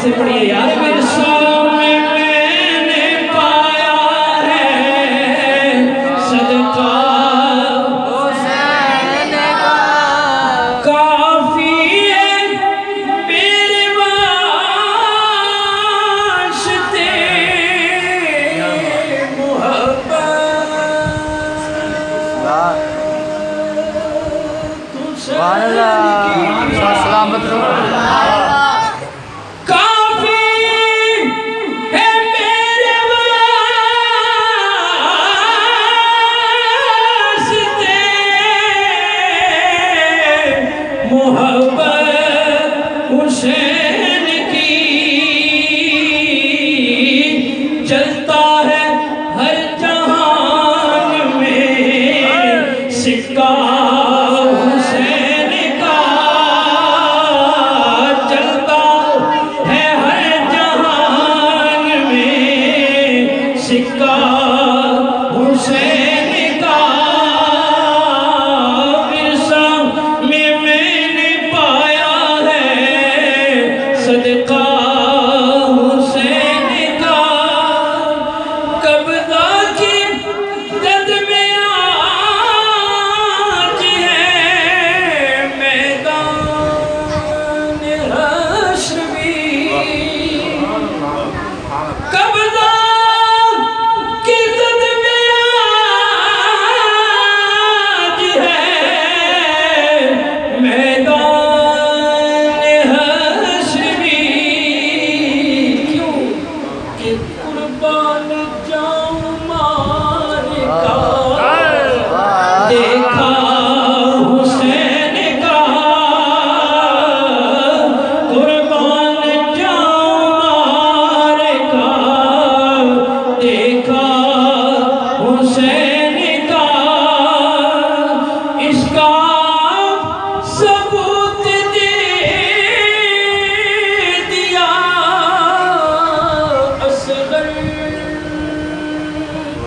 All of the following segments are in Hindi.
से पढ़िए यार। विरसा में मैंने पाया है सदका हुसैन का, काफी है मेरे वास्ते मोहब्बत सलामत रहो। मोहब्बत हुसैन की चलता है हर जहान में, सिक्का हुसैन का चलता है हर जहान में, सिक्का हुसैन का। सदका हुसैन का, कब्ज़ा की जद में आज है मैदान हश्र भी, कब्ज़ा की जद में आज है मैदान कुर्बान जाऊं मारे का, देखा हुसैन का, कुर्बान जाऊं मारे का, देखा हुसैन का। इसका सबूत दे दिया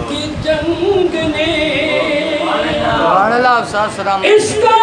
की जंग ने, इसका